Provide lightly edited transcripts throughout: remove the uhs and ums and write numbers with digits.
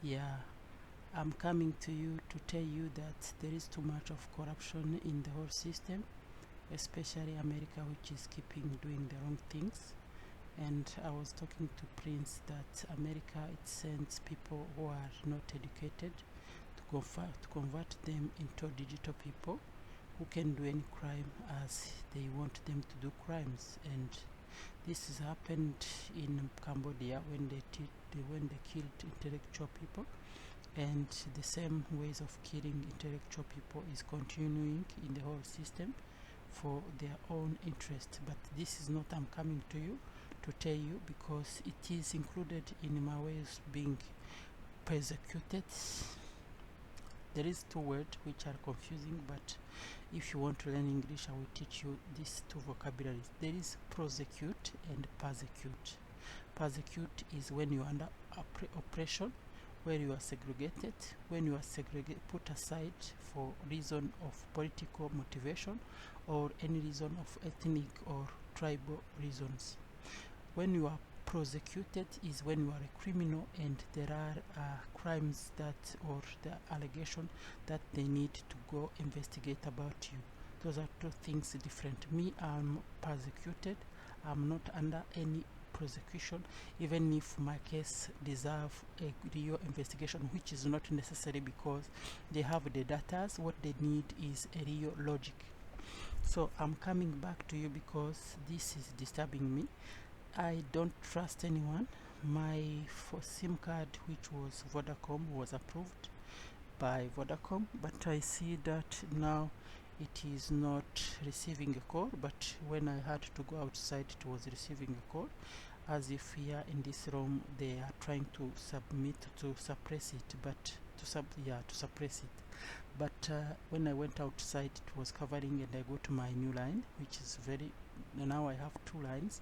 Yeah, I'm coming to you to tell you that there is too much of corruption in the whole system, especially America, which is keeping doing the wrong things. And I was talking to Prince that America, it sends people who are not educated to convert them into digital people who can do any crime as they want them to do crimes. And this has happened in Cambodia when they killed intellectual people, and the same ways of killing intellectual people is continuing in the whole system for their own interest. But this is not I'm coming to you to tell you, because it is included in my ways being persecuted. There is two words which are confusing, but if you want to learn English, I will teach you these two vocabularies. There is prosecute and persecute. Persecute is when you are under oppression, where you are segregated, when you are put aside for reason of political motivation or any reason of ethnic or tribal reasons. When you are prosecuted is when you are a criminal and there are crimes that, or the allegation that they need to go investigate about you. Those are two things different. Me, I'm persecuted. I'm not under any prosecution, even if my case deserve a real investigation, which is not necessary because they have the data. What they need is a real logic. So I'm coming back to you because this is disturbing me. I don't trust anyone. My SIM card, which was Vodacom, was approved by Vodacom, but I see that now it is not receiving a call. But when I had to go outside, it was receiving a call, as if here in this room they are trying to suppress it, but to suppress it. But when I went outside, it was covering, and I go to my new line, which is very, now I have two lines.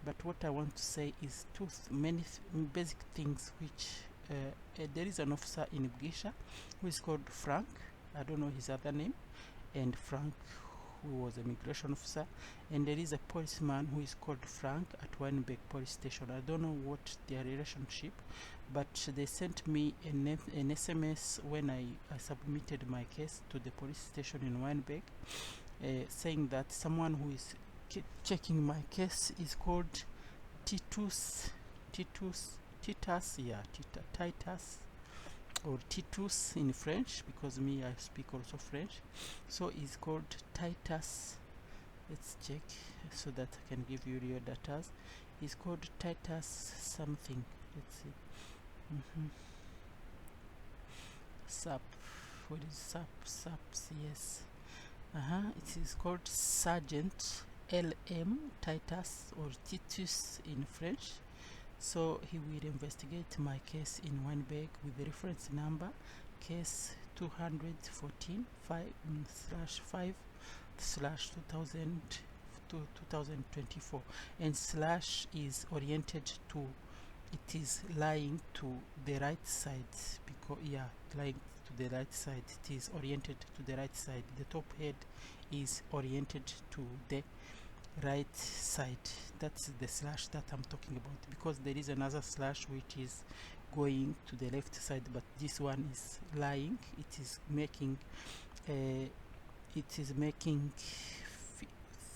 But what I want to say is many basic things which there is an officer in Bugisha who is called Frank. I don't know his other name. And Frank, who was a migration officer, and there is a policeman who is called Frank at Weinberg police station. I don't know what their relationship, but they sent me an SMS when I submitted my case to the police station in Weinberg, saying that someone who is checking my case is called Titus, or Titus in French, because me, I speak also French. So it's called Titus. Let's check so that I can give you real data. It's called Titus something. Let's see. SAP. What is SAP? SAP, yes. It is called Sergeant LM Titus, or Titus in French. So he will investigate my case in Weinberg with the reference number case 214 5/2024, and slash is oriented to, it is lying to the right side, because lying to the right side, it is oriented to the right side. The top head is oriented to the right side. That's the slash that I'm talking about, because there is another slash which is going to the left side, but this one is lying. It is making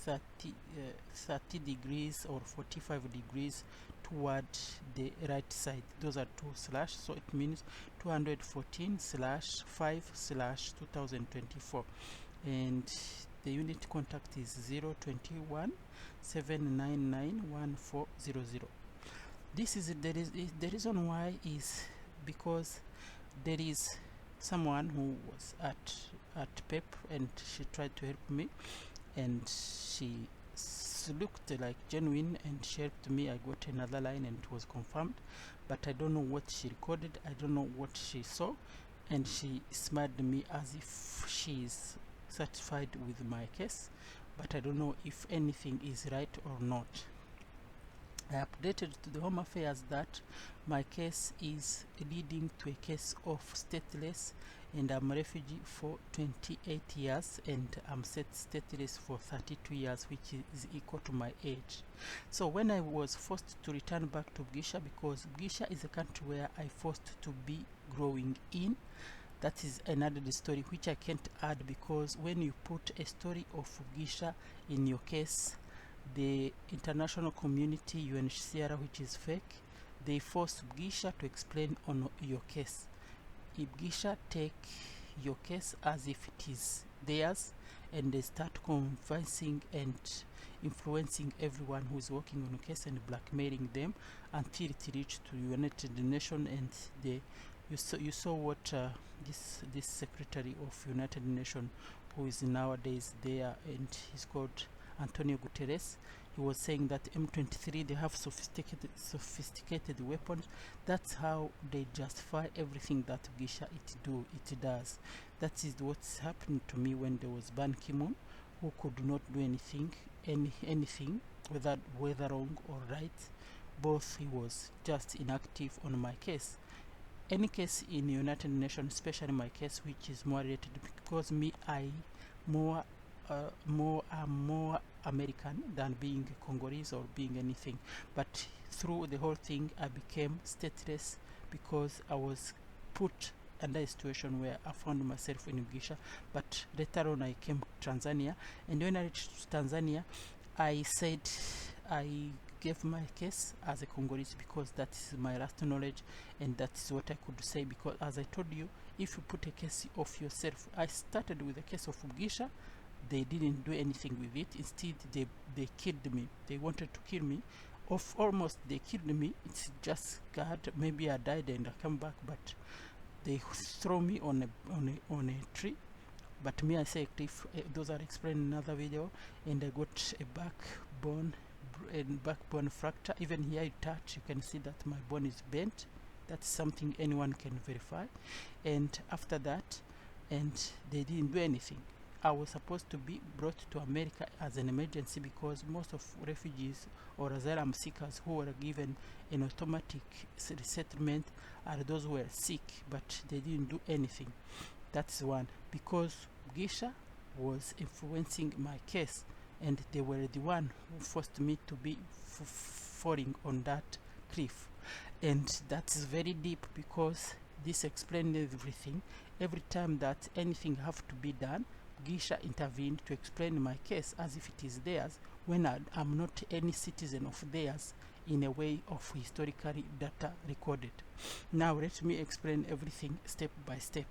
30 degrees or 45 degrees toward the right side. Those are two slash, so it means 214/5/2024, and the unit contact is 021 799 1400. This is the reason why is because there is someone who was at PEP, and she tried to help me, and she looked like genuine, and she helped me. I got another line and it was confirmed, but I don't know what she recorded, I don't know what she saw, and she smiled me as if she is satisfied with my case, but I don't know if anything is right or not. I updated to the Home Affairs that my case is leading to a case of stateless, and I'm a refugee for 28 years, and I'm stateless for 32 years, which is equal to my age. So when I was forced to return back to Bugisha, because Bugisha is a country where I forced to be growing in, that is another story which I can't add, because when you put a story of Bugisha in your case, the international community, UNHCR, which is fake, they force Bugisha to explain on your case. If Bugisha take your case as if it is theirs, and they start convincing and influencing everyone who is working on a case and blackmailing them until it reached to United Nations, and they you saw what this secretary of United Nations, who is nowadays there, and he's called Antonio Guterres. He was saying that M23, they have sophisticated weapons. That's how they justify everything that Bugisha it does. That is what's happened to me when there was Ban Ki-moon, who could not do anything, whether wrong or right. Both, he was just inactive on my case. Any case in United Nations, especially my case, which is more related, because me, I'm more American than being Congolese or being anything. But through the whole thing, I became stateless because I was put under a situation where I found myself in Bugisha. But later on, I came to Tanzania, and when I reached Tanzania, I said I gave my case as a Congolese because that is my last knowledge, and that is what I could say. Because as I told you, if you put a case of yourself, I started with the case of Bugisha. They didn't do anything with it. Instead, they killed me. They wanted to kill me. Almost they killed me. It's just God. Maybe I died and I come back, but they throw me on a tree. But me, I say, if those are explained in another video, and I got a backbone fracture. Even here you touch, you can see that my bone is bent. That's something anyone can verify. And after that, and they didn't do anything. I was supposed to be brought to America as an emergency, because most of refugees or asylum seekers who were given an automatic resettlement are those who were sick, but they didn't do anything. That's one, because Bugisha was influencing my case, and they were the one who forced me to be falling on that cliff. And that's very deep, because this explains everything. Every time that anything have to be done, Bugisha intervened to explain my case as if it is theirs, when I'm not any citizen of theirs in a way of historical data recorded. Now let me explain everything step by step.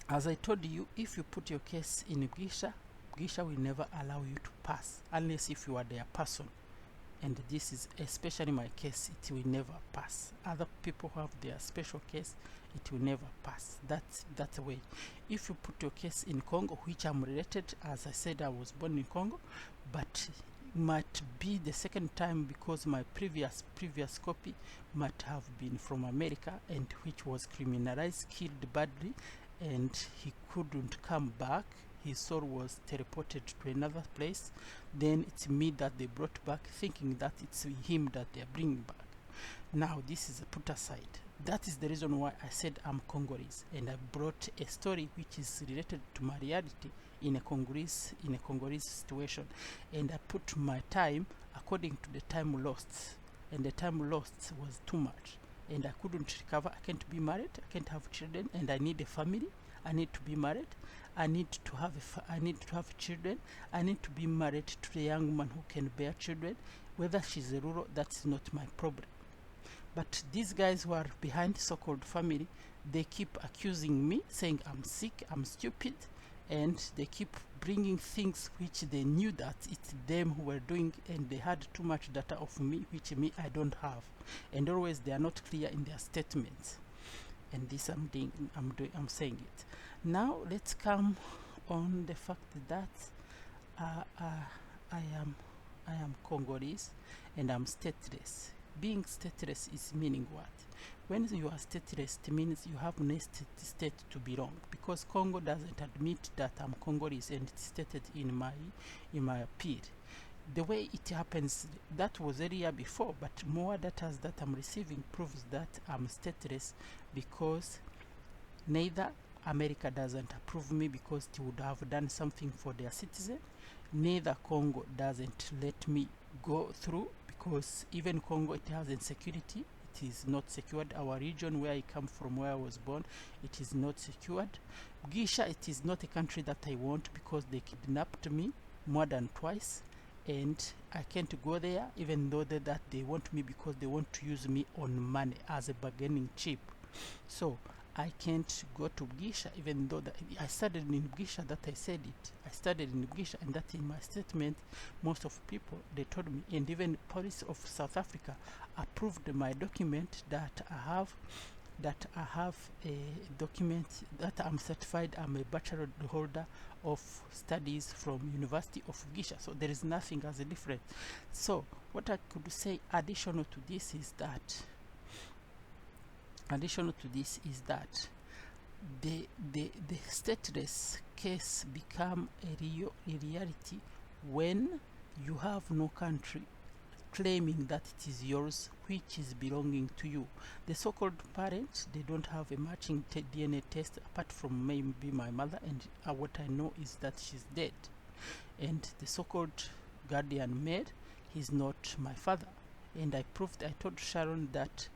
As I told you, if you put your case in Bugisha, Bugisha will never allow you to pass unless if you are their person. And this is especially my case, it will never pass. Other people who have their special case, it will never pass. That's the way. If you put your case in Congo, which I'm related, as I said, I was born in Congo, but might be the second time, because my previous copy might have been from America, and which was criminalized, killed badly, and he couldn't come back. His soul was teleported to another place. Then it's me that they brought back, thinking that it's him that they are bringing back. Now this is put aside. That is the reason why I said I'm Congolese, and I brought a story which is related to my reality in a Congolese situation, and I put my time according to the time lost, and the time lost was too much, and I couldn't recover. I can't be married, I can't have children, and I need a family. I need to be married. I need to have children. I need to be married to a young woman who can bear children. Whether she's a rural, that's not my problem. But these guys who are behind so-called family, they keep accusing me, saying I'm sick, I'm stupid, and they keep bringing things which they knew that it's them who were doing, and they had too much data of me, which me I don't have, and always they are not clear in their statements. And this I'm saying it. Now let's come on the fact that I am Congolese and I'm stateless. Being stateless is meaning what? When you are stateless, it means you have no state to belong, because Congo doesn't admit that I'm Congolese, and it's stated in my appeal. The way it happens, that was earlier before, but more data that I'm receiving proves that I'm stateless, because Neither America doesn't approve me because it would have done something for their citizen. Neither Congo doesn't let me go through because even Congo, it has insecurity. It is not secured. Our region where I come from, where I was born, it is not secured. Gisha, it is not a country that I want because they kidnapped me more than twice, and I can't go there even though that they want me because they want to use me on money as a bargaining chip. So I can't go to Gisha even though that I studied in Gisha. That I said it. I studied in Gisha, and that in my statement, most of people, they told me, and even police of South Africa approved my document that I have a document that I'm certified. I'm a bachelor holder of studies from University of Gisha. So there is nothing as a difference. So what I could say additional to this is that the stateless case become a reality when you have no country claiming that it is yours, which is belonging to you. The so-called parents, they don't have a matching DNA test apart from maybe my mother, and what I know is that she's dead. And the so-called guardian maid, he's not my father. And I told Sharon that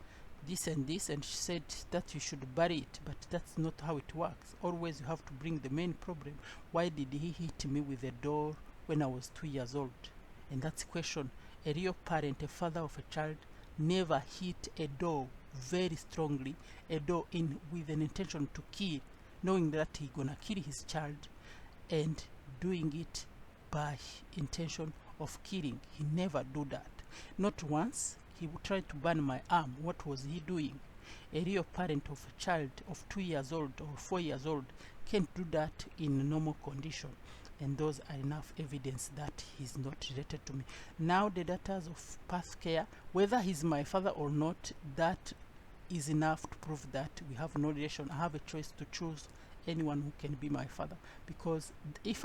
this and this, and she said that you should bury it, but that's not how it works. Always you have to bring the main problem. Why did he hit me with a door when I was 2 years old? And that's a question. A real parent, a father of a child, never hit a door very strongly, a door in with an intention to kill, knowing that he gonna kill his child, and doing it by intention of killing. He never do that. Not once. He would try to burn my arm. What was he doing? A real parent of a child of 2 years old or 4 years old can't do that in normal condition. And those are enough evidence that he's not related to me. Now the data of path care, whether he's my father or not, that is enough to prove that we have no relation. I have a choice to choose anyone who can be my father, because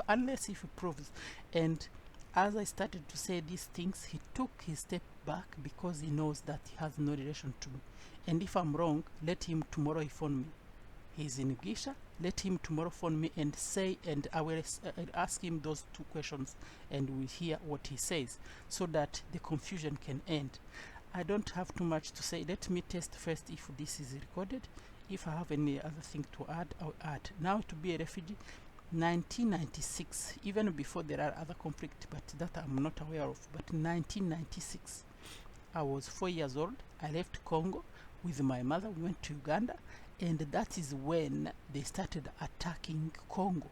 unless he proves. And as I started to say these things, he took his step back because he knows that he has no relation to me. And if I'm wrong, let him tomorrow phone me. He's in Gisha. Let him tomorrow phone me and say, and I will ask him those 2 questions, and we'll hear what he says, so that the confusion can end. I don't have too much to say. Let me test first if this is recorded. If I have any other thing to add, I'll add. Now, to be a refugee, 1996, even before there are other conflicts, but that I'm not aware of, but 1996, I was 4 years old. I left Congo with my mother. We went to Uganda, and that is when they started attacking Congo,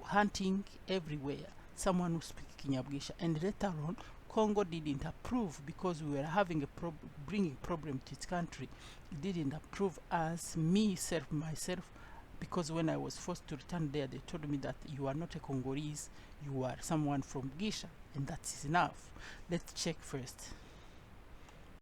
hunting everywhere, someone who speaks Kinyabwisha. And later on, Congo didn't approve because we were having bringing problem to its country. It didn't approve as myself, because when I was forced to return there, they told me that you are not a Congolese, you are someone from Gisha, and that is enough. Let's check first.